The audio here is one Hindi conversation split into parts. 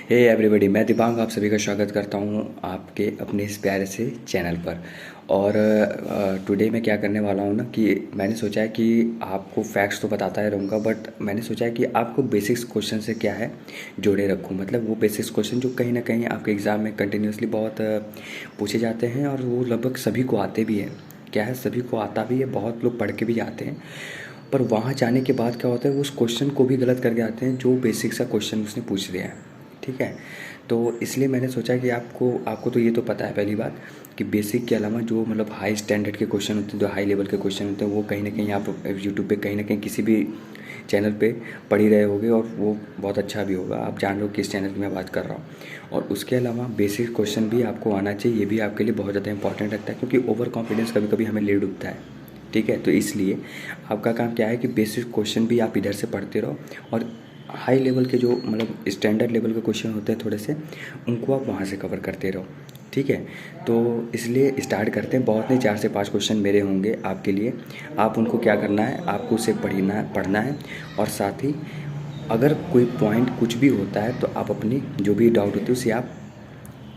हे एवरीबॉडी, मैं दिबांग आप सभी का स्वागत करता हूं आपके अपने इस प्यारे से चैनल पर। और टुडे मैं क्या करने वाला हूं ना कि मैंने सोचा है कि आपको फैक्ट्स तो बताता ही रहूँगा, बट मैंने सोचा है कि आपको बेसिक्स क्वेश्चन से क्या है जोड़े रखूं। मतलब वो बेसिक्स क्वेश्चन जो कहीं ना कहीं आपके एग्ज़ाम में कंटिन्यूसली बहुत पूछे जाते हैं और वो लगभग सभी को आते भी हैं। क्या है, सभी को आता भी है, बहुत लोग पढ़ के भी आते हैं, पर वहाँ जाने के बाद क्या होता है वो उस क्वेश्चन को भी गलत करके आते हैं जो बेसिक सा क्वेश्चन उसने पूछ दिया है। ठीक है, तो इसलिए मैंने सोचा कि आपको तो ये तो पता है पहली बात कि बेसिक के अलावा जो मतलब हाई स्टैंडर्ड के क्वेश्चन होते हैं, जो हाई लेवल के क्वेश्चन होते हैं, वो कहीं ना कहीं आप यूट्यूब पे कहीं ना कहीं किसी भी चैनल पे पढ़ ही रहे होगे और वो बहुत अच्छा भी होगा। आप जान लो किस चैनल की मैं बात कर रहा हूँ। और उसके अलावा बेसिक क्वेश्चन भी आपको आना चाहिए, ये भी आपके लिए बहुत ज़्यादा इंपॉर्टेंट रखता है, क्योंकि ओवर कॉन्फिडेंस कभी कभी हमें ले डूबता है। ठीक है, तो इसलिए आपका काम क्या है कि बेसिक क्वेश्चन भी आप इधर से पढ़ते रहो और हाई लेवल के जो मतलब स्टैंडर्ड लेवल के क्वेश्चन होते हैं थोड़े से, उनको आप वहाँ से कवर करते रहो। ठीक है, तो इसलिए स्टार्ट करते हैं। बहुत नहीं, 4 से 5 क्वेश्चन मेरे होंगे आपके लिए। आप उनको क्या करना है, आपको उसे पढ़ना है और साथ ही अगर कोई पॉइंट कुछ भी होता है तो आप अपनी जो भी डाउट होती है उसे आप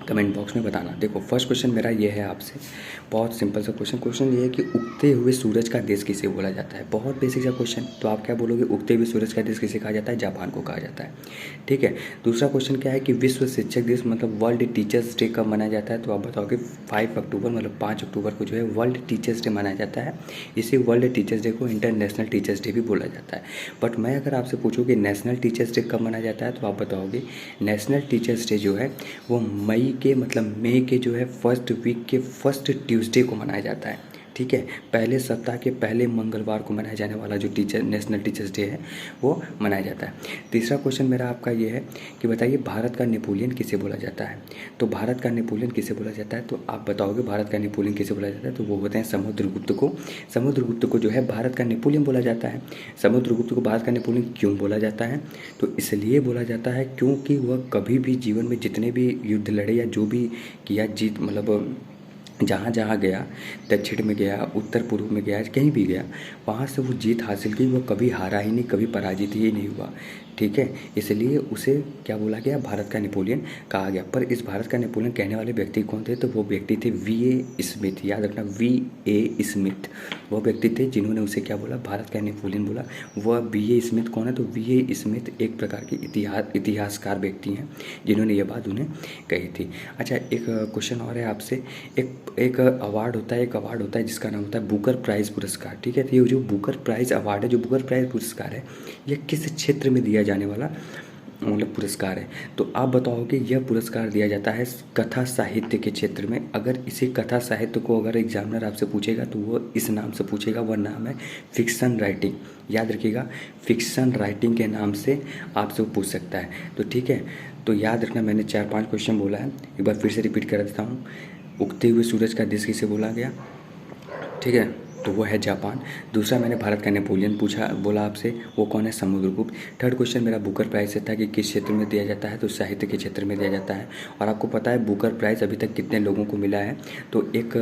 कमेंट बॉक्स में बताना। देखो, फर्स्ट क्वेश्चन मेरा ये है आपसे, बहुत सिंपल सा क्वेश्चन ये है कि उगते हुए सूरज का देश किसे बोला जाता है। बहुत बेसिक सा क्वेश्चन। तो आप क्या बोलोगे, उगते हुए सूरज का देश किसे कहा जाता है? जापान को कहा जाता है। ठीक है, दूसरा क्वेश्चन क्या है कि विश्व शिक्षक दिवस मतलब वर्ल्ड टीचर्स डे कब मनाया जाता है? तो आप बताओगे 5 अक्टूबर, मतलब 5 अक्टूबर को जो है वर्ल्ड टीचर्स डे मनाया जाता है। इसी वर्ल्ड टीचर्स डे को इंटरनेशनल टीचर्स डे भी बोला जाता है। बट मैं अगर आपसे पूछूँ कि नेशनल टीचर्स डे कब मनाया जाता है, तो आप बताओगे नेशनल टीचर्स डे जो है वो मई के जो है फर्स्ट वीक के फर्स्ट ट्यूसडे को मनाया जाता है। ठीक है, पहले सप्ताह के पहले मंगलवार को मनाया जाने वाला जो नेशनल टीचर्स डे है वो मनाया जाता है। तीसरा क्वेश्चन मेरा आपका ये है कि बताइए भारत का नेपोलियन किसे बोला जाता है? तो भारत का नेपोलियन किसे बोला जाता है? तो आप बताओगे भारत का नेपोलियन किसे बोला जाता है? तो वो होते हैं समुद्रगुप्त को। समुद्रगुप्त को जो है भारत का नेपोलियन बोला जाता है। समुद्रगुप्त को भारत का नेपोलियन क्यों बोला जाता है? तो इसलिए बोला जाता है क्योंकि वह कभी भी जीवन में जितने भी युद्ध लड़े या जो भी किया, जीत मतलब जहाँ जहाँ गया, दक्षिण में गया, उत्तर पूर्व में गया, कहीं भी गया, वहाँ से वो जीत हासिल की। वो कभी हारा ही नहीं, कभी पराजित ही नहीं हुआ। ठीक है, इसलिए उसे क्या बोला गया, भारत का नेपोलियन कहा गया। पर इस भारत का नेपोलियन कहने वाले व्यक्ति कौन थे? तो वो व्यक्ति थे V.A. स्मिथ। याद रखना, V.A. स्मिथ वो व्यक्ति थे जिन्होंने उसे क्या बोला, भारत का नेपोलियन बोला। वह V.A. स्मिथ कौन है? तो V.A. स्मिथ एक प्रकार के इतिहासकार व्यक्ति हैं जिन्होंने ये बात उन्हें कही थी। अच्छा, एक क्वेश्चन और है आपसे। एक अवार्ड होता है जिसका नाम होता है बुकर प्राइज़ पुरस्कार। ठीक है, तो ये जो बुकर प्राइज़ अवार्ड है, जो बुकर प्राइज़ पुरस्कार है, यह किस क्षेत्र में दिया जाने वाला मतलब पुरस्कार है? तो आप बताओगे यह पुरस्कार दिया जाता है कथा साहित्य के क्षेत्र में। अगर इसी कथा साहित्य को अगर एग्जामिनर आपसे पूछेगा तो वो इस नाम से पूछेगा, वह नाम है फिक्शन राइटिंग। याद रखिएगा, फिक्शन राइटिंग के नाम से आपसे वो पूछ सकता है। तो ठीक है, तो याद रखना, मैंने 4-5 क्वेश्चन बोला है, एक बार फिर से रिपीट कर देता हूँ। उगते हुए सूरज का देश किसे बोला गया? ठीक है, तो वो है जापान। दूसरा मैंने भारत का नेपोलियन बोला आपसे, वो कौन है? समुद्रगुप्त। थर्ड क्वेश्चन मेरा बुकर प्राइज़ से था कि किस क्षेत्र में दिया जाता है? तो साहित्य के क्षेत्र में दिया जाता है। और आपको पता है बुकर प्राइज़ अभी तक कितने लोगों को मिला है? तो एक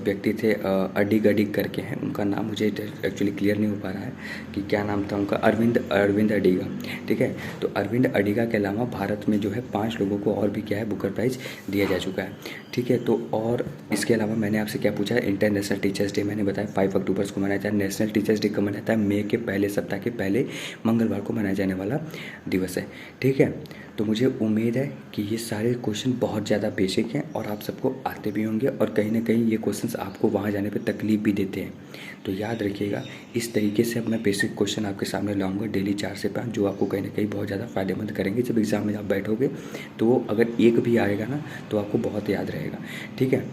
व्यक्ति थे अडिग करके हैं, उनका नाम मुझे एक्चुअली क्लियर नहीं हो पा रहा है कि क्या नाम था उनका, अरविंद अडिगा। ठीक है, तो अरविंद अडिगा के अलावा भारत में जो है 5 लोगों को और भी क्या है, बुकर प्राइज़ दिया जा चुका है। ठीक है, तो और इसके अलावा मैंने आपसे क्या पूछा है, इंटरनेशनल टीचर्स डे मैंने बताया 5 अक्टूबर को मनाया जाता है। नेशनल टीचर्स डे कब मनाया जाता है? मई के पहले सप्ताह के पहले मंगलवार को मनाया जाने वाला दिवस है। ठीक है, तो मुझे उम्मीद है कि ये सारे क्वेश्चन बहुत ज़्यादा बेसिक हैं और आप सबको आते भी होंगे, और कहीं ना कहीं ये क्वेश्चंस आपको वहाँ जाने पर तकलीफ भी देते हैं। तो याद रखिएगा, इस तरीके से अब मैं बेसिक क्वेश्चन आपके सामने लाऊंगा डेली 4 से 5, जो आपको कहीं ना कहीं बहुत ज़्यादा फ़ायदेमंद करेंगे। जब एग्ज़ाम में आप बैठोगे तो अगर एक भी आएगा ना तो आपको बहुत याद रहेगा। ठीक है,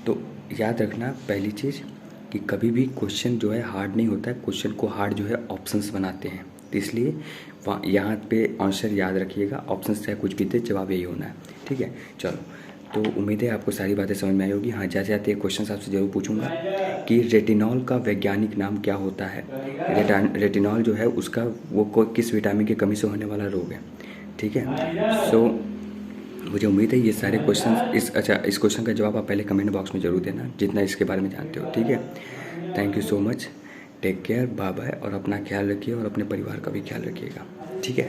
तो याद रखना पहली चीज़ कि कभी भी क्वेश्चन जो है हार्ड नहीं होता है, क्वेश्चन को हार्ड जो है ऑप्शंस बनाते हैं। तो इसलिए यहाँ पे आंसर याद रखिएगा, ऑप्शंस चाहे कुछ भी दे, जवाब यही होना है। ठीक है, चलो, तो उम्मीद है आपको सारी बातें समझ में आई होगी। हाँ, जाते जाते एक क्वेश्चन आपसे ज़रूर पूछूंगा कि रेटिनॉल का वैज्ञानिक नाम क्या होता है? रेटिनॉल जो है उसका वो किस विटामिन की कमी से होने वाला रोग है? ठीक है, सो मुझे उम्मीद है ये सारे क्वेश्चन इस क्वेश्चन का जवाब आप पहले कमेंट बॉक्स में ज़रूर देना, जितना इसके बारे में जानते हो। ठीक है, thank you so much, take care, bye bye, और अपना ख्याल रखिए और अपने परिवार का भी ख्याल रखिएगा। ठीक है।